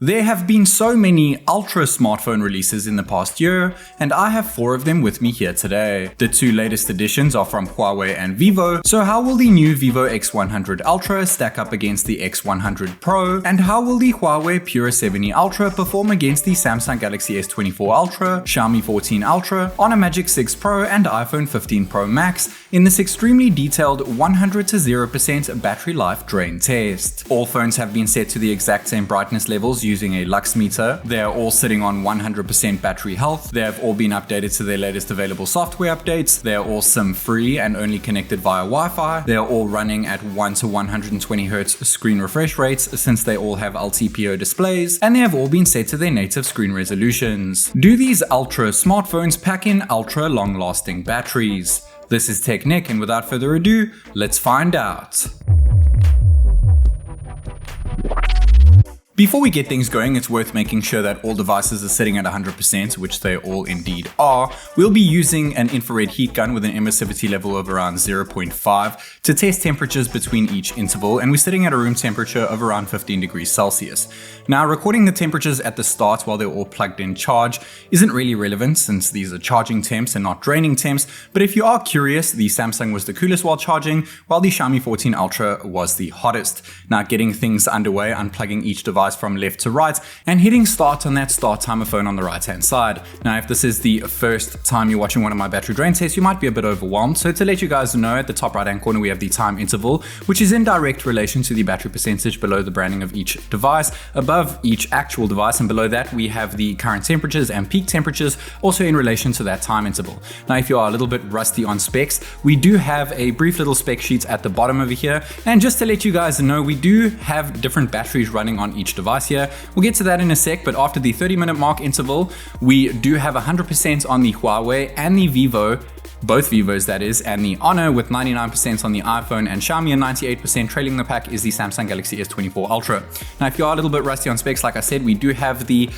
There have been so many Ultra smartphone releases in the past year, and I have 4 of them with me here today. The 2 latest editions are from Huawei and Vivo, so how will the new Vivo X100 Ultra stack up against the X100 Pro, and how will the Huawei Pura 70 Ultra perform against the Samsung Galaxy S24 Ultra, Xiaomi 14 Ultra, Honor Magic 6 Pro and iPhone 15 Pro Max in this extremely detailed 100 to 0% battery life drain test. All phones have been set to the exact same brightness levels using a LUX Meter. They are all sitting on 100% battery health. They have all been updated to their latest available software updates. They are all SIM free and only connected via Wi-Fi. They are all running at 1 to 120 Hz screen refresh rates since they all have LTPO displays, and they have all been set to their native screen resolutions. Do these Ultra smartphones pack in ultra long-lasting batteries? This is Tech Nick, and without further ado, let's find out. Before we get things going, it's worth making sure that all devices are sitting at 100%, which they all indeed are. We'll be using an infrared heat gun with an emissivity level of around 0.5 to test temperatures between each interval, and we're sitting at a room temperature of around 15 degrees Celsius. Now, recording the temperatures at the start while they're all plugged in charge isn't really relevant since these are charging temps and not draining temps, but if you are curious, the Samsung was the coolest while charging, while the Xiaomi 14 Ultra was the hottest. Now, getting things underway, unplugging each device from left to right and hitting start on that start timer phone on the right hand side. Now, if this is the first time you're watching one of my battery drain tests, you might be a bit overwhelmed. So to let you guys know, at the top right hand corner we have the time interval, which is in direct relation to the battery percentage below the branding of each device, above each actual device, and below that we have the current temperatures and peak temperatures, also in relation to that time interval. Now, if you are a little bit rusty on specs, we do have a brief little spec sheet at the bottom over here, and just to let you guys know, we do have different batteries running on each device here. We'll get to that in a sec, but after the 30-minute mark interval, we do have 100% on the Huawei and the Vivo, both Vivos that is, and the Honor with 99% on the iPhone, and Xiaomi at 98%. Trailing the pack is the Samsung Galaxy S24 Ultra. Now, if you are a little bit rusty on specs, like I said, we do have the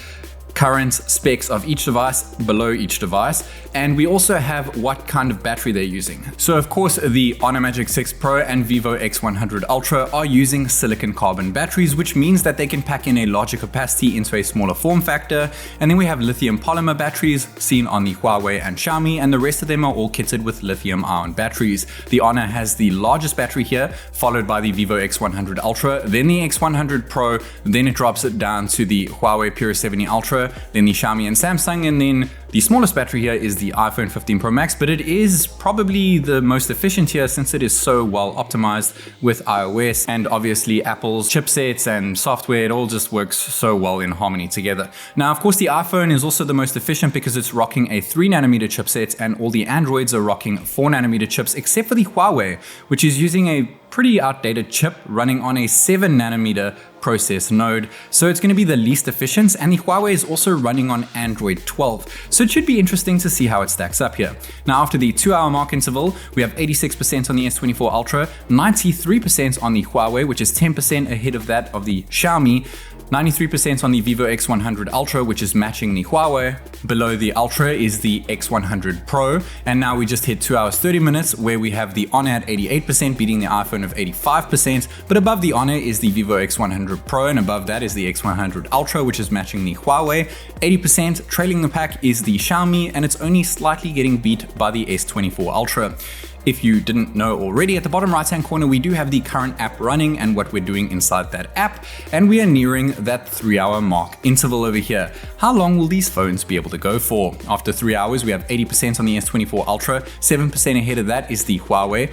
current specs of each device below each device, and we also have what kind of battery they're using. So of course, the Honor Magic 6 Pro and Vivo X100 Ultra are using silicon carbon batteries, which means that they can pack in a larger capacity into a smaller form factor. And then we have lithium polymer batteries seen on the Huawei and Xiaomi, and the rest of them are all kitted with lithium ion batteries. The Honor has the largest battery here, followed by the Vivo X100 Ultra, then the X100 Pro, then it drops it down to the Huawei Pura 70 Ultra, then the Xiaomi and Samsung, and then the smallest battery here is the iPhone 15 Pro Max, but it is probably the most efficient here since it is so well optimized with iOS and obviously Apple's chipsets and software. It all just works so well in harmony together. Now, of course, the iPhone is also the most efficient because it's rocking a 3nm chipset, and all the Androids are rocking 4nm chips, except for the Huawei, which is using a pretty outdated chip running on a 7nm process node. So it's going to be the least efficient, and the Huawei is also running on Android 12. So it should be interesting to see how it stacks up here. Now, after the 2-hour mark interval, we have 86% on the S24 Ultra, 93% on the Huawei, which is 10% ahead of that of the Xiaomi, 93% on the Vivo X100 Ultra, which is matching the Huawei. Below the Ultra is the X100 Pro, and now we just hit 2 hours 30 minutes where we have the Honor at 88%, beating the iPhone of 85%, but above the Honor is the Vivo X100 Pro, and above that is the X100 Ultra, which is matching the Huawei. 80%, trailing the pack is the Xiaomi, and it's only slightly getting beat by the S24 Ultra. If you didn't know already, at the bottom right hand corner we do have the current app running and what we're doing inside that app, and we are nearing that 3-hour mark interval over here. How long will these phones be able to go for? After 3 hours, we have 80% on the S24 Ultra, 7% ahead of that is the Huawei,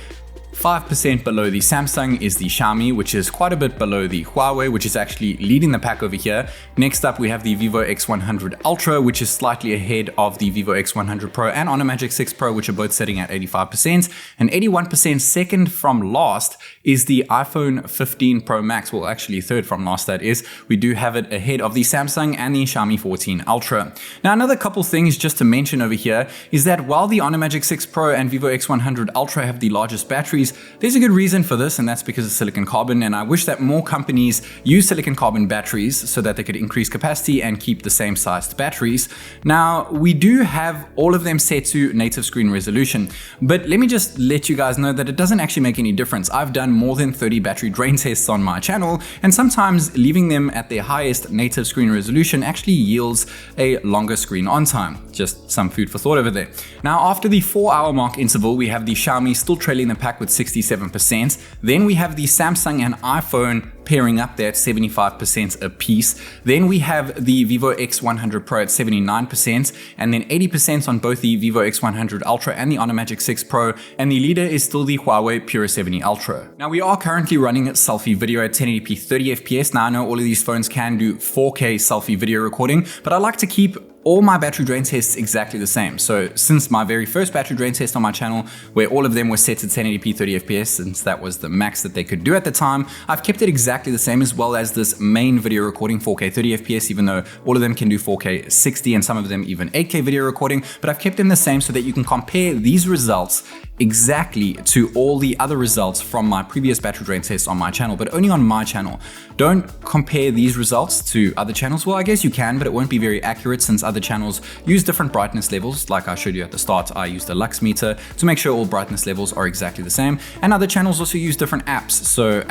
5% below the Samsung is the Xiaomi, which is quite a bit below the Huawei, which is actually leading the pack over here. Next up, we have the Vivo X100 Ultra, which is slightly ahead of the Vivo X100 Pro and Honor Magic 6 Pro, which are both sitting at 85%. And 81% second from last is the iPhone 15 Pro Max. Well, actually third from last, that is. We do have it ahead of the Samsung and the Xiaomi 14 Ultra. Now, another couple things just to mention over here is that while the Honor Magic 6 Pro and Vivo X100 Ultra have the largest batteries, batteries. There's a good reason for this, and that's because of silicon carbon, and I wish that more companies use silicon carbon batteries so that they could increase capacity and keep the same sized batteries. Now, we do have all of them set to native screen resolution, but let me just let you guys know that it doesn't actually make any difference. I've done more than 30 battery drain tests on my channel, and sometimes leaving them at their highest native screen resolution actually yields a longer screen on time. Just some food for thought over there. Now, after the 4-hour mark interval, we have the Xiaomi still trailing the pack with 67%. Then we have the Samsung and iPhone pairing up there at 75% apiece. Then we have the Vivo X100 Pro at 79%, and then 80% on both the Vivo X100 Ultra and the Honor Magic 6 Pro, and the leader is still the Huawei Pura 70 Ultra. Now, we are currently running selfie video at 1080p 30 FPS. Now, I know all of these phones can do 4K selfie video recording, but I like to keep all my battery drain tests exactly the same. So since my very first battery drain test on my channel, where all of them were set to 1080p 30 FPS, since that was the max that they could do at the time, I've kept it exactly the same, as well as this main video recording 4K 30 FPS, even though all of them can do 4K 60 and some of them even 8K video recording, but I've kept them the same so that you can compare these results exactly to all the other results from my previous battery drain tests on my channel, but only on my channel. Don't compare these results to other channels. Well, I guess you can, but it won't be very accurate since other channels use different brightness levels. Like I showed you at the start, I used a LUX Meter to make sure all brightness levels are exactly the same. And other channels also use different apps. So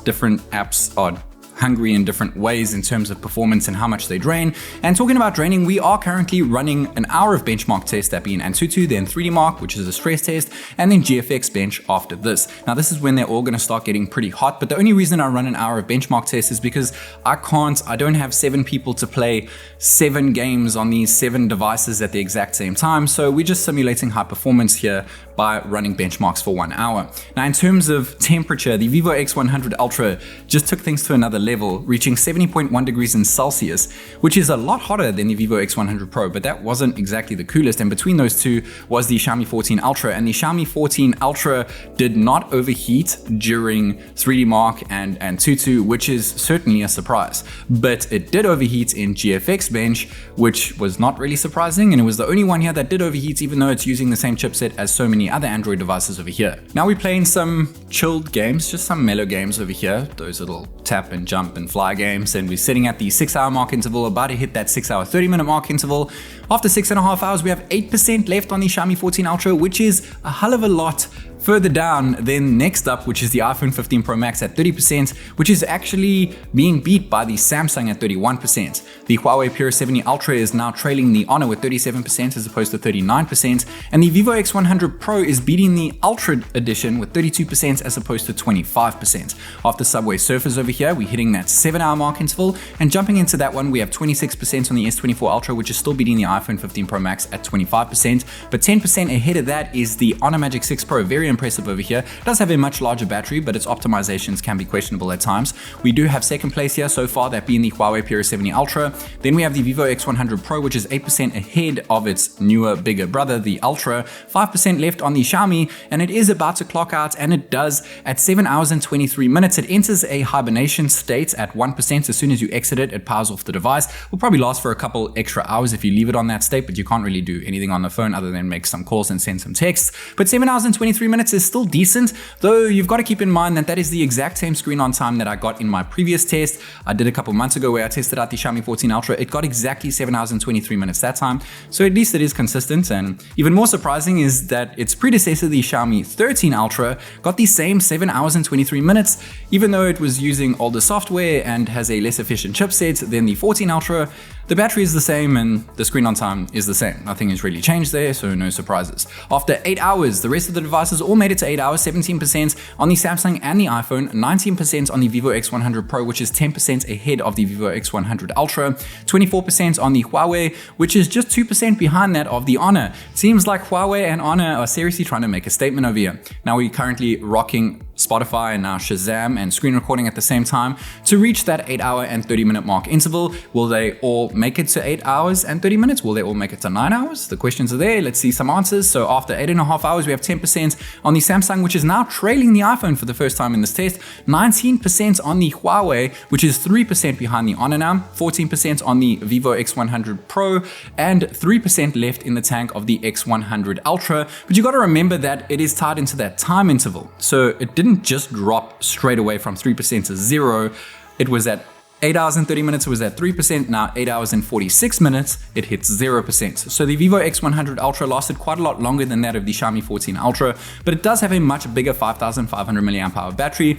different apps are hungry in different ways in terms of performance and how much they drain. And talking about draining, we are currently running an hour of benchmark test, that being Antutu, then 3D Mark, which is a stress test, and then GFX bench after this. Now, this is when they're all gonna start getting pretty hot, but the only reason I run an hour of benchmark test is because I don't have 7 people to play 7 games on these 7 devices at the exact same time. So we're just simulating high performance here by running benchmarks for 1 hour. Now, in terms of temperature, the Vivo X100 Ultra just took things to another level, reaching 70.1 degrees in Celsius, which is a lot hotter than the Vivo X100 Pro, but that wasn't exactly the coolest. And between those two was the Xiaomi 14 Ultra, and the Xiaomi 14 Ultra did not overheat during 3D Mark and Antutu, which is certainly a surprise. But it did overheat in GFX bench, which was not really surprising, and it was the only one here that did overheat, even though it's using the same chipset as so many other Android devices over here. Now we're playing some chilled games, just some mellow games over here, those little tap and jump and fly games, and we're sitting at the 6-hour mark interval, about to hit that 6-hour 30-minute mark interval. After 6.5 hours, we have 8% left on the Xiaomi 14 Ultra, which is a hell of a lot further down. Then next up, which is the iPhone 15 Pro Max at 30%, which is actually being beat by the Samsung at 31%. The Huawei Pura 70 Ultra is now trailing the Honor with 37% as opposed to 39%, and the Vivo X100 Pro is beating the Ultra edition with 32% as opposed to 25%. After Subway Surfers over here, we're hitting that 7-hour mark interval, and jumping into that one, we have 26% on the S24 Ultra, which is still beating the iPhone 15 Pro Max at 25%, but 10% ahead of that is the Honor Magic 6 Pro, very impressive over here. It does have a much larger battery, but its optimizations can be questionable at times. We do have second place here so far, that being the Huawei Pura 70 Ultra. Then we have the Vivo X100 Pro, which is 8% ahead of its newer, bigger brother, the Ultra. 5% left on the Xiaomi, and it is about to clock out, and it does at 7 hours and 23 minutes. It enters a hibernation state at 1%. As soon as you exit it, it powers off the device. Will probably last for a couple extra hours if you leave it on that state, but you can't really do anything on the phone other than make some calls and send some texts. But 7 hours and 23 minutes is still decent, though you've got to keep in mind that that is the exact same screen on time that I got in my previous test I did a couple months ago, where I tested out the Xiaomi 14 Ultra. It got exactly 7 hours and 23 minutes that time, so at least it is consistent. And even more surprising is that its predecessor, the Xiaomi 13 Ultra, got the same 7 hours and 23 minutes, even though it was using older software and has a less efficient chipset than the 14 Ultra. The battery is the same and the screen on time is the same. Nothing has really changed there, so no surprises. After 8 hours, the rest of the devices all made it to 8 hours, 17% on the Samsung and the iPhone, 19% on the Vivo X100 Pro, which is 10% ahead of the Vivo X100 Ultra, 24% on the Huawei, which is just 2% behind that of the Honor. It seems like Huawei and Honor are seriously trying to make a statement over here. Now we're currently rocking Spotify and now Shazam and screen recording at the same time to reach that 8 hour and 30 minute mark interval. Will they all make it to 8 hours and 30 minutes? Will they all make it to 9 hours? The questions are there. Let's see some answers. So after 8.5 hours, we have 10% on the Samsung, which is now trailing the iPhone for the first time in this test. 19% on the Huawei, which is 3% behind the Honor now. 14% on the Vivo X100 Pro and 3% left in the tank of the X100 Ultra. But you got to remember that it is tied into that time interval. So it didn't just drop straight away from 3% to 0. It was at 8 hours and 30 minutes, it was at 3%. Now 8 hours and 46 minutes, it hits 0%. So the Vivo X100 Ultra lasted quite a lot longer than that of the Xiaomi 14 Ultra, but it does have a much bigger 5,500 mAh battery.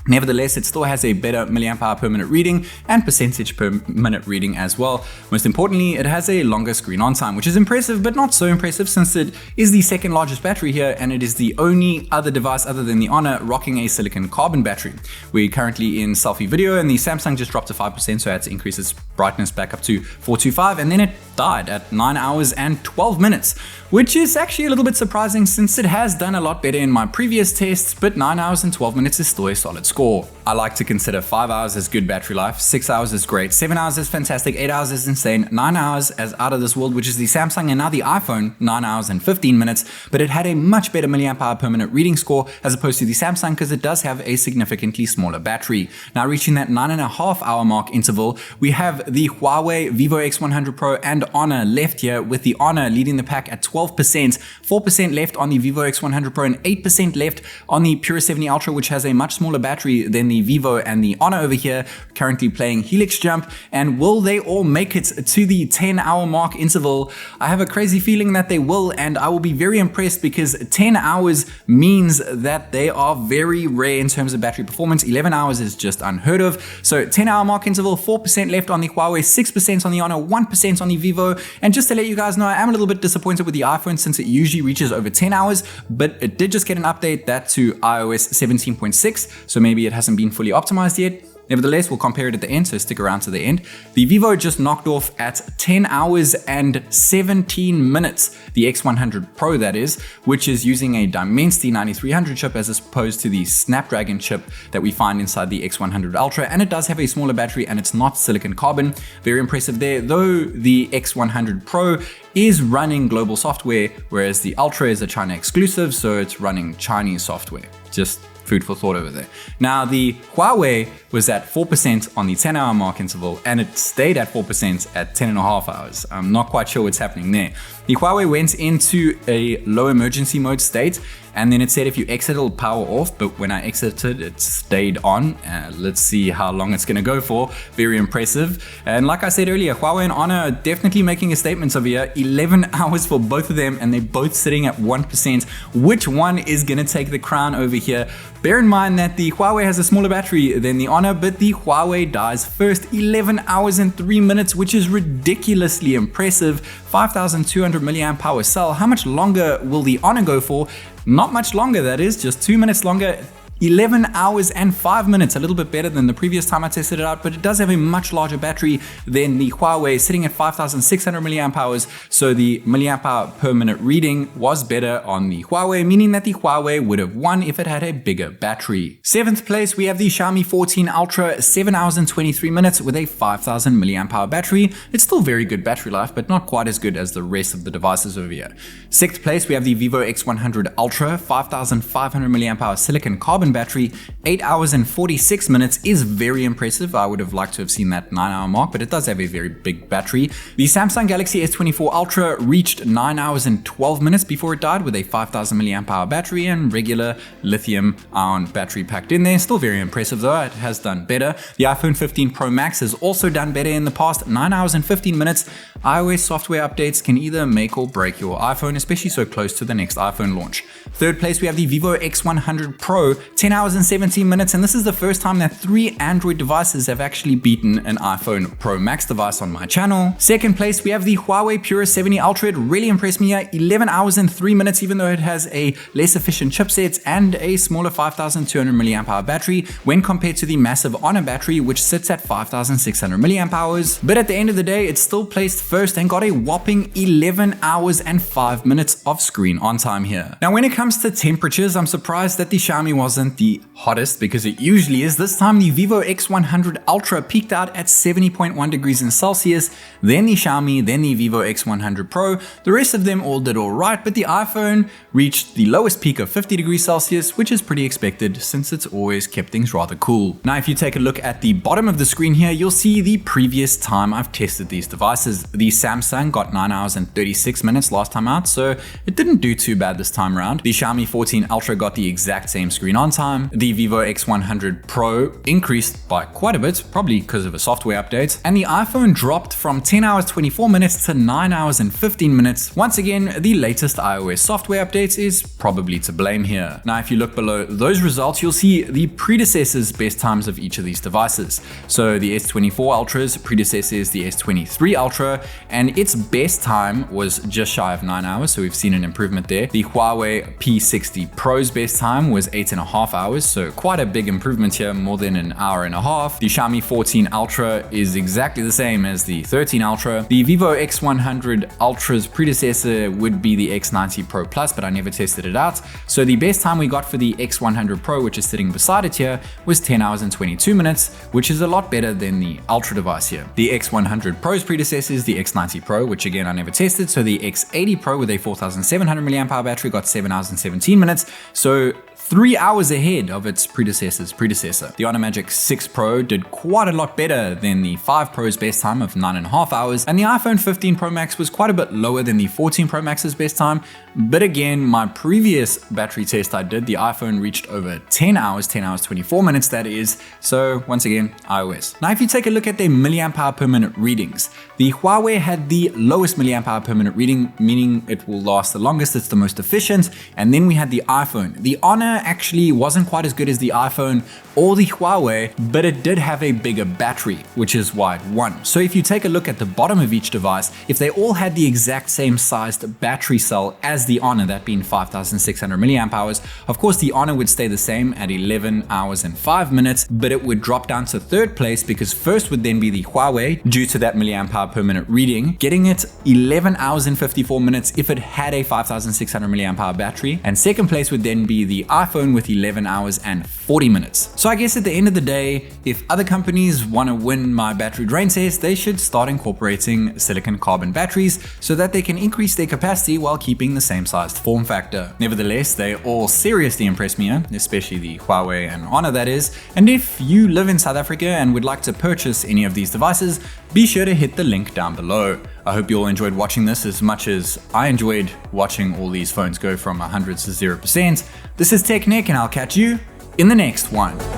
Nevertheless, it still has a better milliamp hour per minute reading and percentage per minute reading as well. Most importantly, it has a longer screen on time, which is impressive, but not so impressive since it is the second largest battery here and it is the only other device other than the Honor rocking a silicon carbon battery. We're currently in selfie video and the Samsung just dropped to 5%, so I had to increase its brightness back up to 425 and then it died at 9 hours and 12 minutes, which is actually a little bit surprising since it has done a lot better in my previous tests, but 9 hours and 12 minutes is still a solid score. I like to consider 5 hours as good battery life, 6 hours is great, 7 hours is fantastic, 8 hours is insane, 9 hours as out of this world, which is the Samsung and now the iPhone, 9 hours and 15 minutes, but it had a much better milliamp hour per minute reading score as opposed to the Samsung because it does have a significantly smaller battery. Now reaching that 9.5 hour mark interval, we have the Huawei Vivo X100 Pro and Honor left here, with the Honor leading the pack at 12%, 4% left on the Vivo X100 Pro and 8% left on the Pura 70 Ultra, which has a much smaller battery than the Vivo and the Honor over here, currently playing Helix Jump. And will they all make it to the 10-hour mark interval? I have a crazy feeling that they will, and I will be very impressed because 10 hours means that they are very rare in terms of battery performance. 11 hours is just unheard of. So 10-hour mark interval, 4% left on the Huawei, 6% on the Honor, 1% on the Vivo. And just to let you guys know, I am a little bit disappointed with the iPhone since it usually reaches over 10 hours, but it did just get an update that to iOS 17.6, so maybe it hasn't been fully optimized yet. Nevertheless, we'll compare it at the end, so stick around to the end. The Vivo just knocked off at 10 hours and 17 minutes, the X100 Pro that is, which is using a Dimensity 9300 chip as opposed to the Snapdragon chip that we find inside the X100 Ultra, and it does have a smaller battery and it's not silicon carbon. Very impressive there, though the X100 Pro is running global software, whereas the Ultra is a China exclusive, so it's running Chinese software. Just food for thought over there. Now the Huawei was at 4% on the 10-hour mark interval and it stayed at 4% at 10.5 hours. I'm not quite sure what's happening there. The Huawei went into a low emergency mode state and then it said if you exit it'll power off, but when I exited it stayed on. Let's see how long it's going to go for. Very impressive. And like I said earlier, Huawei and Honor are definitely making a statement over here. 11 hours for both of them and they're both sitting at 1%. Which one is going to take the crown over here? Bear in mind that the Huawei has a smaller battery than the Honor, but the Huawei dies first. 11 hours and 3 minutes, which is ridiculously impressive. 5,200 milliamp hour cell. How much longer will the Honor go for? Not much longer, that is, just 2 minutes longer. 11 hours and 5 minutes, a little bit better than the previous time I tested it out, but it does have a much larger battery than the Huawei, sitting at 5,600 milliamp hours. So the milliamp hour per minute reading was better on the Huawei, meaning that the Huawei would have won if it had a bigger battery. 7th place, we have the Xiaomi 14 Ultra, 7 hours and 23 minutes with a 5,000 milliamp hour battery. It's still very good battery life, but not quite as good as the rest of the devices over here. 6th place, we have the Vivo X100 Ultra, 5,500 milliamp hour silicon carbon battery, 8 hours and 46 minutes is very impressive. I would have liked to have seen that 9-hour mark, but it does have a very big battery. The Samsung Galaxy S24 Ultra reached 9 hours and 12 minutes before it died with a 5,000 milliamp hour battery and regular lithium ion battery packed in there. Still very impressive though, it has done better. The iPhone 15 Pro Max has also done better in the past, 9 hours and 15 minutes. iOS software updates can either make or break your iPhone, especially so close to the next iPhone launch. 3rd place, we have the Vivo X100 Pro, 10 hours and 17 minutes, and this is the first time that 3 Android devices have actually beaten an iPhone Pro Max device on my channel. 2nd place, we have the Huawei Pura 70 Ultra. It really impressed me here, 11 hours and 3 minutes, even though it has a less efficient chipset and a smaller 5,200 milliamp hour battery when compared to the massive Honor battery, which sits at 5,600 milliamp hours. But at the end of the day, it's still placed first and got a whopping 11 hours and 5 minutes of screen on time here. Now, when it comes to temperatures, I'm surprised that the Xiaomi wasn't the hottest because it usually is. This time, the Vivo X100 Ultra peaked out at 70.1 degrees in Celsius, then the Xiaomi, then the Vivo X100 Pro. The rest of them all did alright, but the iPhone reached the lowest peak of 50 degrees Celsius, which is pretty expected since it's always kept things rather cool. Now, if you take a look at the bottom of the screen here, you'll see the previous time I've tested these devices. The Samsung got 9 hours and 36 minutes last time out, so it didn't do too bad this time around. The Xiaomi 14 Ultra got the exact same screen on time. The Vivo X100 Pro increased by quite a bit, probably because of a software update. And the iPhone dropped from 10 hours 24 minutes to 9 hours and 15 minutes. Once again, the latest iOS software updates is probably to blame here. Now, if you look below those results, you'll see the predecessors' best times of each of these devices. So the S24 Ultra's predecessor is the S23 Ultra, and its best time was just shy of 9 hours, so we've seen an improvement there. The Huawei P60 Pro's best time was 8.5 hours, so quite a big improvement here, more than an hour and a half. The Xiaomi 14 Ultra is exactly the same as the 13 Ultra. The Vivo X100 Ultra's predecessor would be the X90 Pro Plus, but I never tested it out. So the best time we got for the X100 Pro, which is sitting beside it here, was 10 hours and 22 minutes, which is a lot better than the Ultra device here. The X100 Pro's predecessor is the X90 Pro, which again I never tested. So the X80 Pro with a 4700 mAh battery got 7 hours and 17 minutes. So 3 hours ahead of its predecessor's predecessor. The Honor Magic 6 Pro did quite a lot better than the 5 Pro's best time of 9.5 hours, and the iPhone 15 Pro Max was quite a bit lower than the 14 Pro Max's best time. But again, my previous battery test I did, the iPhone reached over 10 hours 24 minutes that is. So once again, iOS. Now, if you take a look at their milliamp hour per minute readings, the Huawei had the lowest milliamp hour per minute reading, meaning it will last the longest, it's the most efficient. And then we had the iPhone. The Honor actually wasn't quite as good as the iPhone or the Huawei, but it did have a bigger battery, which is why it won. So if you take a look at the bottom of each device, if they all had the exact same sized battery cell as the Honor, that being 5600 milliamp hours, of course the Honor would stay the same at 11 hours and 5 minutes, but it would drop down to third place because first would then be the Huawei due to that milliamp hour per minute reading, getting it 11 hours and 54 minutes if it had a 5600 milliamp hour battery, and second place would then be the iPhone with 11 hours and 40 minutes. So I guess at the end of the day, if other companies want to win my battery drain test, they should start incorporating silicon carbon batteries so that they can increase their capacity while keeping the same sized form factor. Nevertheless, they all seriously impress me, especially the Huawei and Honor that is. And if you live in South Africa and would like to purchase any of these devices, be sure to hit the link down below. I hope you all enjoyed watching this as much as I enjoyed watching all these phones go from 100 to 0%. This is Tech Nick, and I'll catch you in the next one.